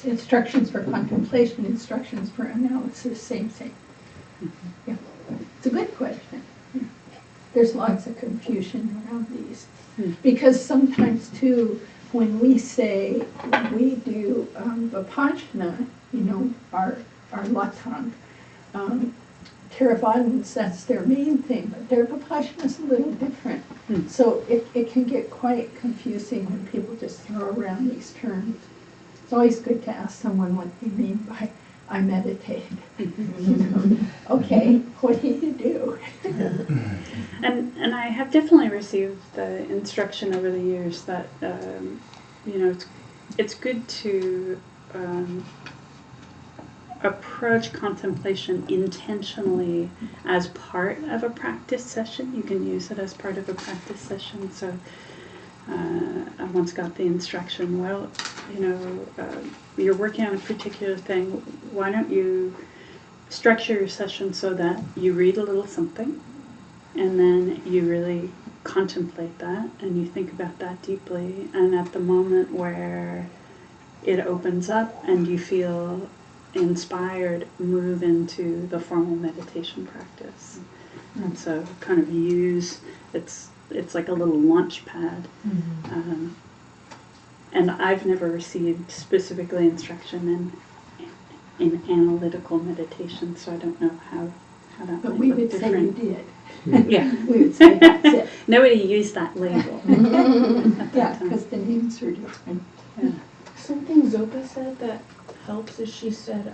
instructions for contemplation, instructions for analysis, same. Yeah, it's a good question. There's lots of confusion around these. Because sometimes too, when we say we do Vipassana, you know, our Latang, Theravadins, that's their main thing, but their Vipassana is a little different. So it can get quite confusing when people just throw around these terms. It's always good to ask someone what they mean by I meditate. You know, okay, what do you do? And I have definitely received the instruction over the years that it's good to approach contemplation intentionally as part of a practice session. You can use it as part of a practice session. So I once got the instruction, well, you're working on a particular thing, why don't you structure your session so that you read a little something and then you really contemplate that and you think about that deeply, and at the moment where it opens up and you feel inspired, move into the formal meditation practice. And so kind of use, it's like a little launch pad. And I've never received specifically instruction in analytical meditation, so I don't know how that But might we look would different. say you did. Yeah. We would say that's it. Nobody used that label. At that Yeah, time. because the names are different. Yeah. Something Zopa said that helps is she said,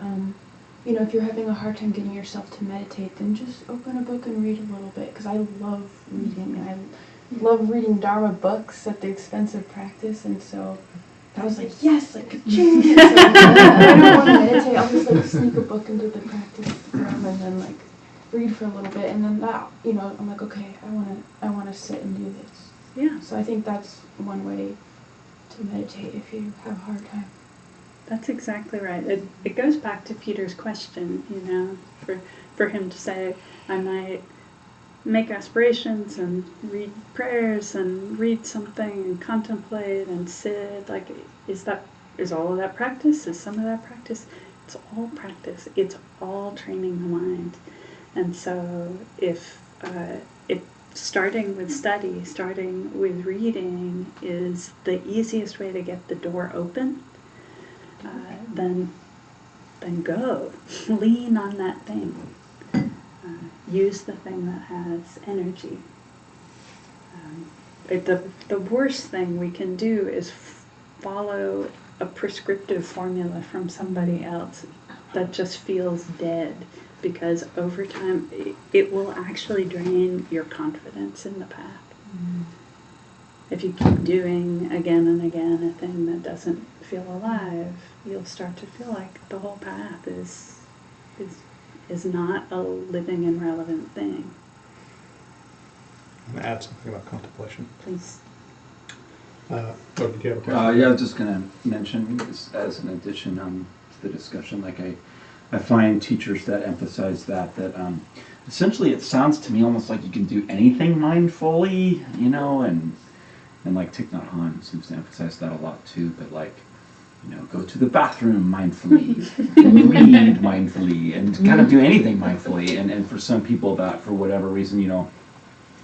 if you're having a hard time getting yourself to meditate, then just open a book and read a little bit, because I love reading. I love reading Dharma books at the expense of practice, and so I was like, yes, like ka-ching. So I don't want to meditate, I'll just like sneak a book into the practice room and then like read for a little bit, and then that, I'm like, okay, I want to sit and do this. Yeah. So I think that's one way to meditate if you have a hard time. That's exactly right. It goes back to Peter's question, for him to say, I might make aspirations and read prayers and read something and contemplate and sit. Like, is all of that practice? Is some of that practice? It's all practice. It's all training the mind. And so if starting with study, starting with reading is the easiest way to get the door open. Then go. Lean on that thing. Use the thing that has energy. The worst thing we can do is follow a prescriptive formula from somebody else that just feels dead, because over time it will actually drain your confidence in the path. If you keep doing again and again a thing that doesn't feel alive, you'll start to feel like the whole path is not a living and relevant thing. I'm going to add something about contemplation. Please. Did you have a question? Yeah, I was just going to mention this as an addition to the discussion. Like I find teachers that emphasize that essentially it sounds to me almost like you can do anything mindfully, you know, and like Thich Nhat Hanh seems to emphasize that a lot too. But like, you know, go to the bathroom mindfully, read mindfully, and kind of do anything mindfully. And for some people that, for whatever reason, you know,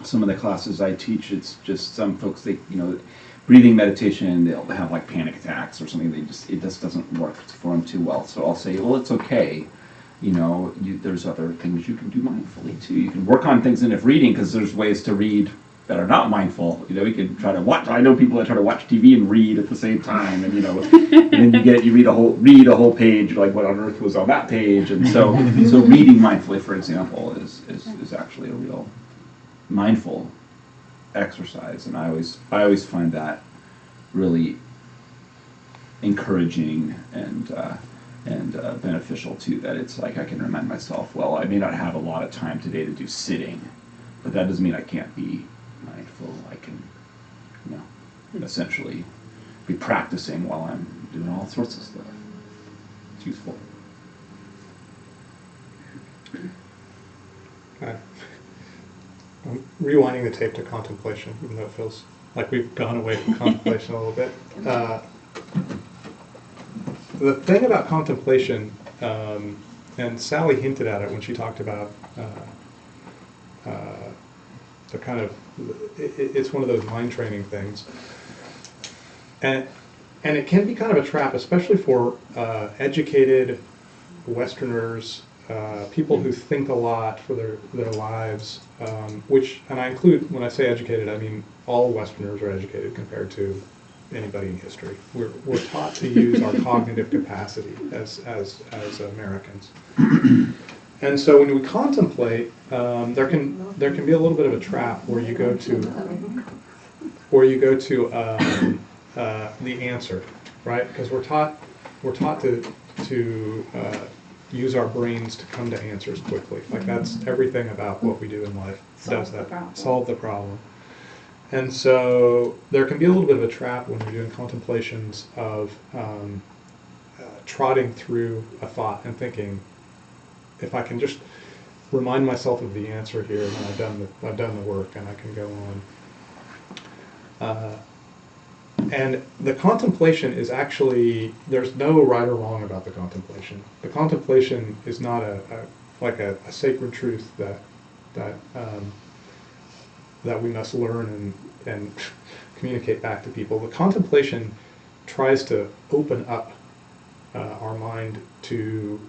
some of the classes I teach, it's just some folks, they, you know, breathing meditation, they'll have like panic attacks or something. It just doesn't work for them too well. So I'll say, well, it's okay. You know, there's other things you can do mindfully too. You can work on things in reading, because there's ways to read that are not mindful. You know, you can try to watch. I know people that try to watch TV and read at the same time, and you know, and then you read a whole page, like what on earth was on that page, and so reading mindfully, for example, is actually a real mindful exercise, and I always find that really encouraging and beneficial too. That it's like I can remind myself, well, I may not have a lot of time today to do sitting, but that doesn't mean I can't be mindful. I can, you know, essentially be practicing while I'm doing all sorts of stuff. It's useful. I'm rewinding the tape to contemplation, even though it feels like we've gone away from contemplation a little bit. The thing about contemplation, and Sally hinted at it when she talked about the kind of, it's one of those mind training things. And it can be kind of a trap, especially for educated Westerners, people who think a lot for their lives, and I include, when I say educated, I mean all Westerners are educated compared to anybody in history. We're taught to use our cognitive capacity as Americans. And so when we contemplate, there can be a little bit of a trap where you go to the answer, right? Because we're taught to use our brains to come to answers quickly. Like that's everything about what we do in life. Does that solve the problem? And so there can be a little bit of a trap when you're doing contemplations of trotting through a thought and thinking, if I can just remind myself of the answer here, then I've done the work and I can go on. And the contemplation is actually, there's no right or wrong about the contemplation. The contemplation is not a sacred truth that we must learn and communicate back to people. The contemplation tries to open up our mind to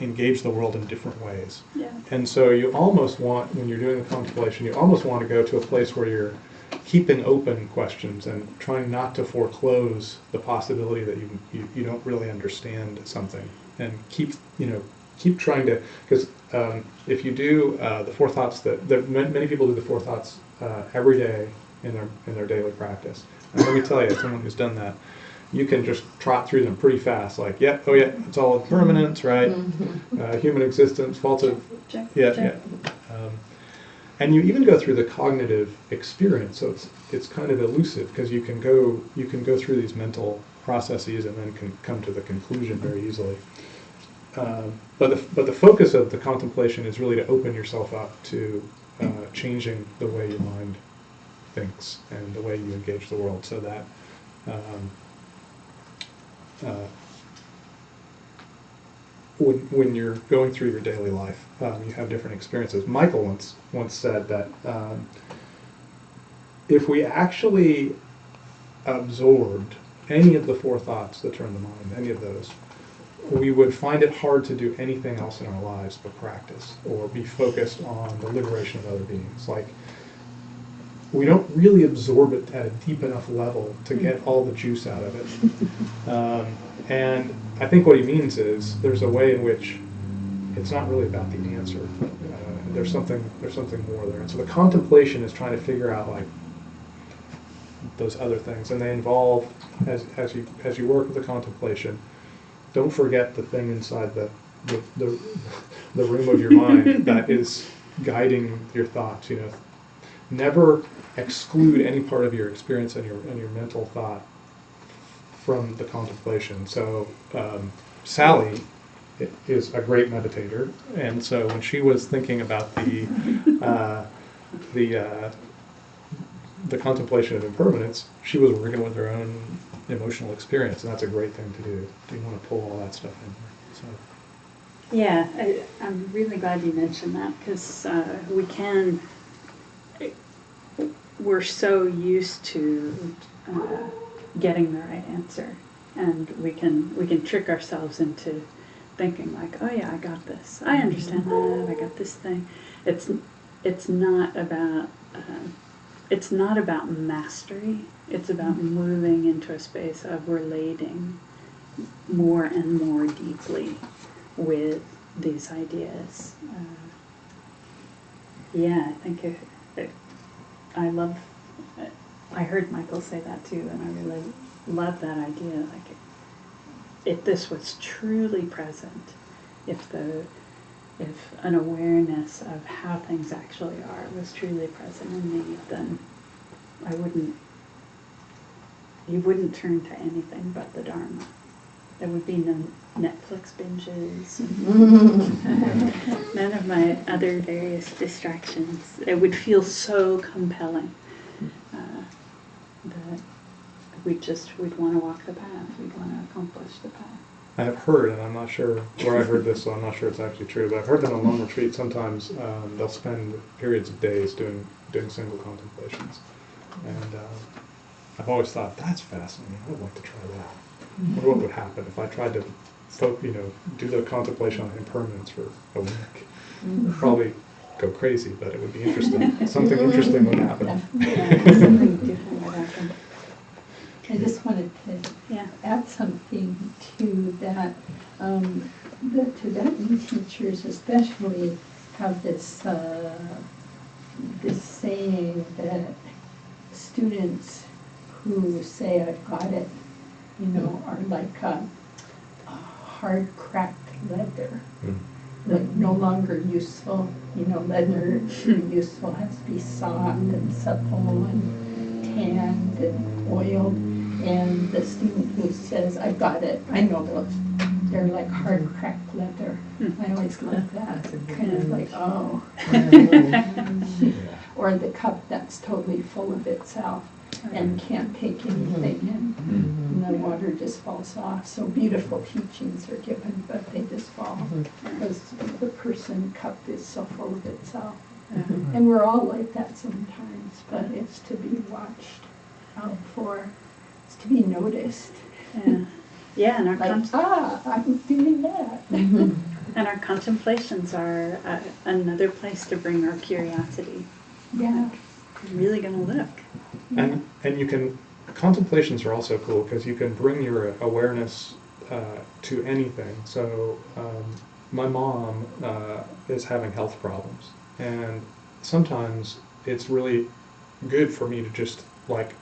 engage the world in different ways. Yeah. And so you almost want, when you're doing the contemplation, you almost want to go to a place where you're keeping open questions and trying not to foreclose the possibility that you don't really understand something, and keep trying to, because if you do the four thoughts, many people do the four thoughts every day in their daily practice. And let me tell you, as someone who's done that, you can just trot through them pretty fast. Like, it's all impermanence, right? Human existence, falsive, and you even go through the cognitive experience. So it's kind of elusive, because you can go through these mental processes and then can come to the conclusion very easily. But the focus of the contemplation is really to open yourself up to changing the way your mind thinks and the way you engage the world, so that when you're going through your daily life, you have different experiences. Michael once said that if we actually absorbed any of the four thoughts that are in the mind, any of those, we would find it hard to do anything else in our lives but practice or be focused on the liberation of other beings. Like, we don't really absorb it at a deep enough level to get all the juice out of it. And I think what he means is there's a way in which it's not really about the answer. There's something more there. And so the contemplation is trying to figure out like those other things, and they involve, as you work with the contemplation, don't forget the thing inside the room of your mind that is guiding your thoughts. You know, never exclude any part of your experience and your mental thought from the contemplation. So Sally is a great meditator, and so when she was thinking about the contemplation of impermanence, she was working with her own emotional experience, and that's a great thing to do. You want to pull all that stuff in there. So. Yeah, I'm really glad you mentioned that, because we're so used to getting the right answer, and we can trick ourselves into thinking like, oh yeah, I got this, I understand that, I got this thing. It's not about mastery. It's about moving into a space of relating more and more deeply with these ideas. I think I heard Michael say that too, and I really love that idea. Like, if this was truly present, if an awareness of how things actually are was truly present in me, then you wouldn't turn to anything but the Dharma. There would be no Netflix binges, none of my other various distractions. It would feel so compelling that we'd want to walk the path, we'd want to accomplish the path. I have heard, and I'm not sure where I heard this, so I'm not sure it's actually true, but I've heard that on long retreat sometimes they'll spend periods of days doing single contemplations. And I've always thought, that's fascinating, I would like to try that. I wonder what would happen if I tried to do the contemplation on impermanence for a week. I'd probably go crazy, but it would be interesting. Something interesting would happen. Something different would happen. I just wanted to add something to that. The Tibetan teachers especially have this saying that students who say, I've got it, are like a hard cracked leather. Like no longer useful. Leather useful has to be soft and supple and tanned and oiled. And the student who says, I've got it, I know those. They're like hard cracked leather. I always love that. Kind of like, oh. Or the cup that's totally full of itself and can't take anything in. And the water just falls off. So beautiful teachings are given, but they just fall because the cup is so full of itself. And we're all like that sometimes, but it's to be watched out for. It's to be noticed. Yeah, and I'm doing that. And our contemplations are another place to bring our curiosity. Yeah. I'm really going to look. And you can, contemplations are also cool because you can bring your awareness to anything. So my mom is having health problems, and sometimes it's really good for me to just like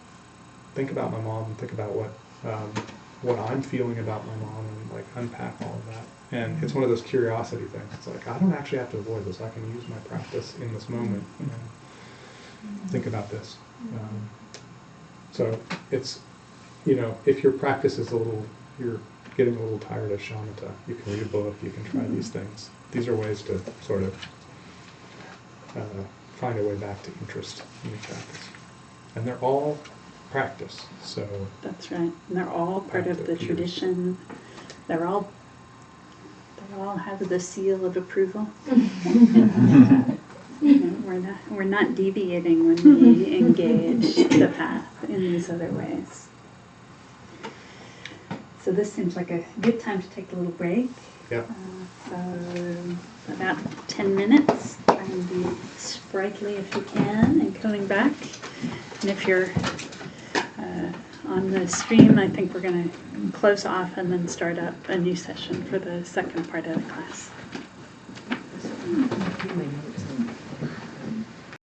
think about my mom and think about what I'm feeling about my mom and like unpack all of that. And it's one of those curiosity things. It's like, I don't actually have to avoid this. I can use my practice in this moment and think about this. So it's, if your practice is you're getting a little tired of shamatha, you can read a book, you can try these things. These are ways to sort of find a way back to interest in your practice. And they're all practice, so. That's right. And they're all part of the tradition. They're all all have the seal of approval. We're not deviating when we engage the path in these other ways. So this seems like a good time to take a little break. Yep. So about 10 minutes. Try and be sprightly if you can, and coming back. And if you're on the stream, I think we're going to close off and then start up a new session for the second part of the class.